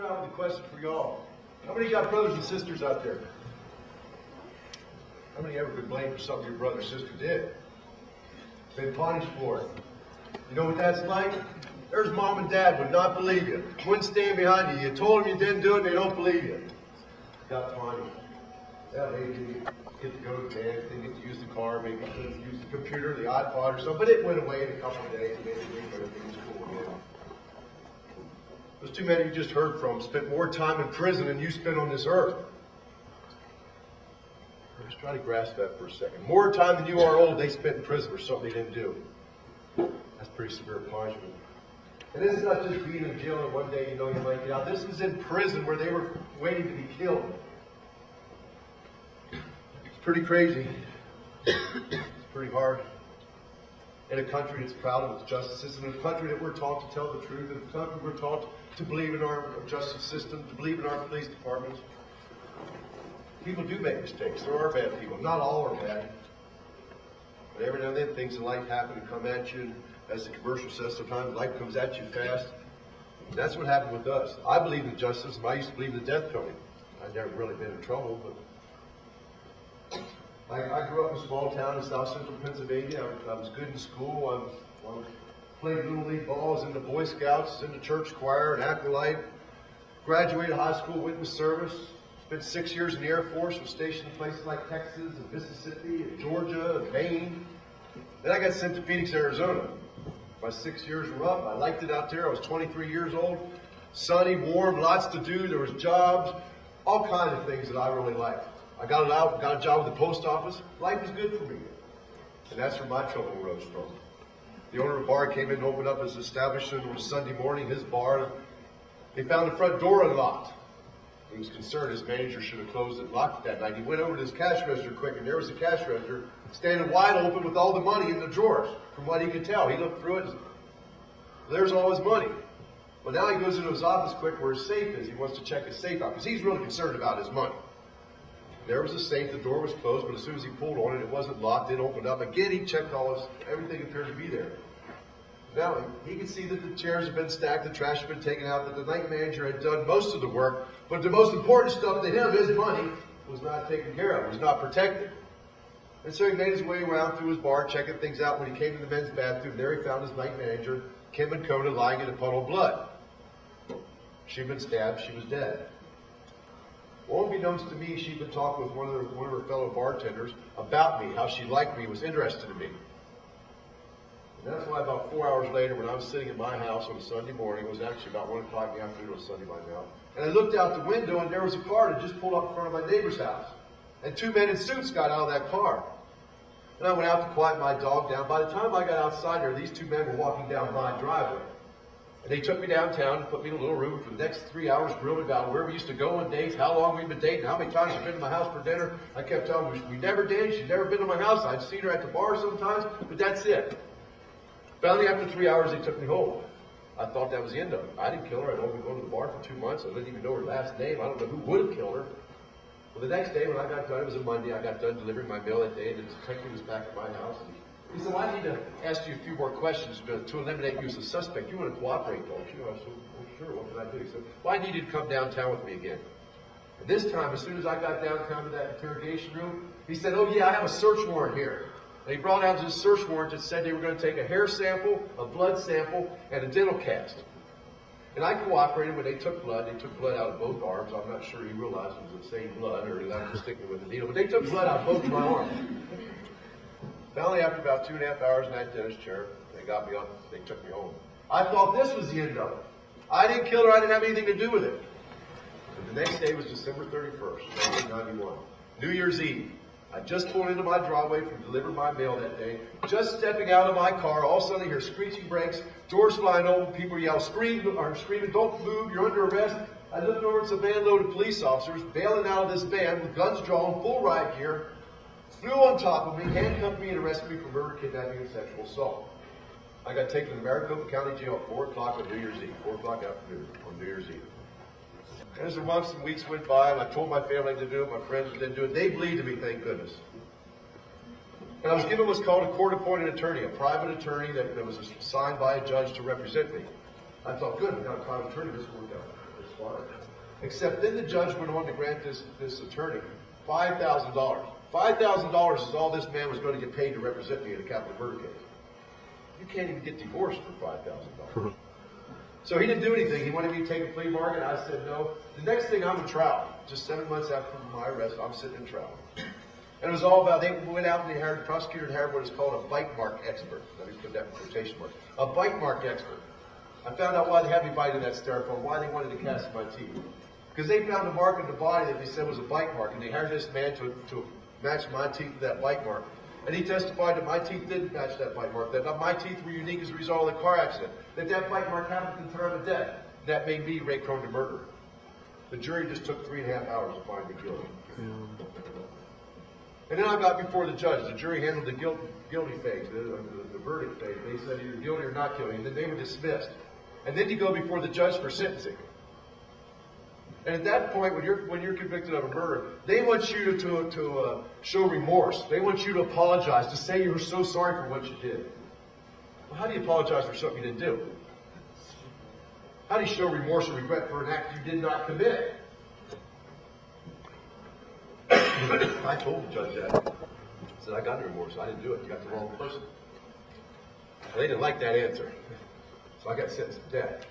start out with a question for y'all. How many got brothers and sisters out there? How many ever been blamed for something your brother or sister did? Been punished for it. You know what that's like? There's mom and dad would not believe you. Wouldn't stand behind you. You told them you didn't do it, and they don't believe you. Got punished. Yeah, they didn't get to go to bed, didn't get to use the car, maybe couldn't use the computer, the iPod or something, but it went away in a couple of days, and maybe everything was cool again. Those two men you just heard from spent more time in prison than you spent on this earth. Just try to grasp that for a second. More time than you are old, they spent in prison for something they didn't do. That's pretty severe punishment. And this is not just being in jail and one day you know you might get out. This was in prison where they were waiting to be killed. It's pretty crazy. It's pretty hard. In a country that's proud of its justice system, in a country that we're taught to tell the truth, in a country we're taught to believe in our justice system, to believe in our police departments. People do make mistakes. There are bad people. Not all are bad. But every now and then things in life happen to come at you. And as the commercial says, sometimes life comes at you fast. And that's what happened with us. I believe in justice. I used to believe in the death penalty. I've never really been in trouble, but I grew up in a small town in south central Pennsylvania. I was good in school. I played Little League ball. I was in the Boy Scouts, in the church choir, an acolyte. Graduated high school, went in service. Spent 6 years in the Air Force, was stationed in places like Texas and Mississippi and Georgia and Maine. Then I got sent to Phoenix, Arizona. My 6 years were up. I liked it out there. I was 23 years old. Sunny, warm, lots to do. There was jobs, all kinds of things that I really liked. I got a job with the post office. Life was good for me. And that's where my trouble arose from. The owner of the bar came in and opened up his establishment on a Sunday morning, his bar. They found the front door unlocked. He was concerned his manager should have closed it and locked it that night. He went over to his cash register quick, and there was the cash register standing wide open with all the money in the drawers. From what he could tell, he looked through it, and there's all his money. Well, now he goes into his office quick where his safe is. He wants to check his safe out because he's really concerned about his money. There was a safe. The door was closed, but as soon as he pulled on it, it wasn't locked. It opened up. Again, he checked everything appeared to be there. Now, he could see that the chairs had been stacked, the trash had been taken out, that the night manager had done most of the work, but the most important stuff to him, his money, was not taken care of, was not protected. And so he made his way around through his bar, checking things out. When he came to the men's bathroom, there he found his night manager, Kim and Kona, lying in a puddle of blood. She'd been stabbed, she was dead. Well, unbeknownst to me, she'd been talking with one of her fellow bartenders about me, how she liked me, was interested in me. And that's why about 4 hours later, when I was sitting in my house on a Sunday morning, it was actually about 1 o'clock in the afternoon on Sunday by now, and I looked out the window and there was a car that just pulled up in front of my neighbor's house. And two men in suits got out of that car. And I went out to quiet my dog down. By the time I got outside there, these two men were walking down my driveway. And they took me downtown and put me in a little room for the next 3 hours, grilling about where we used to go on dates, how long we'd been dating, how many times she'd been to my house for dinner. I kept telling them we never dated, she'd never been to my house. I'd seen her at the bar sometimes, but that's it. Finally, after 3 hours, they took me home. I thought that was the end of it. I didn't kill her. I'd only been going to the bar for 2 months. I didn't even know her last name. I don't know who would have killed her. Well, the next day when I got done, it was a Monday, I got done delivering my mail that day, and the detective was back at my house. And he said, well, I need to ask you a few more questions to eliminate you as a suspect. You want to cooperate, don't you? I said, well, sure, what can I do? He said, well, I need you to come downtown with me again. And this time, as soon as I got downtown to that interrogation room, he said, oh, yeah, I have a search warrant here. And he brought out this search warrant that said they were going to take a hair sample, a blood sample, and a dental cast. And I cooperated when they took blood. They took blood out of both arms. I'm not sure he realized it was the same blood, or that was sticking with the needle. But they took blood out of both my arms. Finally, after about 2.5 hours in that dentist chair, they got me up. They took me home. I thought this was the end of it. I didn't kill her. I didn't have anything to do with it. But the next day was December 31st, 1991, New Year's Eve. I just pulled into my driveway from delivering my mail that day. Just stepping out of my car, all of a sudden I hear screeching brakes, doors flying open, people yell, screaming, don't move, you're under arrest. I looked over, it's a van load of police officers bailing out of this van with guns drawn, full riot gear, flew on top of me, handcuffed me, and arrested me for murder, kidnapping, and sexual assault. I got taken to the Maricopa County Jail at 4 o'clock on New Year's Eve, 4 o'clock afternoon on New Year's Eve. And as the months and weeks went by, and I told my family to do it, my friends didn't do it, they believed in me, thank goodness. And I was given what's called a court-appointed attorney, a private attorney that was assigned by a judge to represent me. I thought, good, I got a private attorney, this will work out. fine. Except then the judge went on to grant this attorney $5,000. $5,000 is all this man was going to get paid to represent me in a capital murder case. You can't even get divorced for $5,000. So he didn't do anything. He wanted me to take a plea bargain. I said no. The next thing, I'm in trial. Just 7 months after my arrest, I'm sitting in trial. And it was all about, they went out and they hired, the prosecutor hired what is called a bite mark expert. Let me put that in quotation marks. A bite mark expert. I found out why they had me biting that styrofoam, why they wanted to cast my teeth. Because they found a mark in the body that they said was a bite mark, and they hired this man to match my teeth to that bite mark. And he testified that my teeth didn't match that bite mark, that my teeth were unique as a result of the car accident, that bite mark happened at the time of death. That made me Ray Krone, the murderer. The jury just took 3.5 hours to find me guilty. And then I got before the judge. The jury handled the guilty phase, the verdict phase. They said either guilty or not guilty, and then they were dismissed. And then you go before the judge for sentencing. And at that point, when you're convicted of a murder, they want you to show remorse. They want you to apologize, to say you were so sorry for what you did. Well, how do you apologize for something you didn't do? How do you show remorse or regret for an act you did not commit? I told the judge that. I said, I got no remorse. I didn't do it. You got the wrong person. Well, they didn't like that answer. So I got sentenced to death.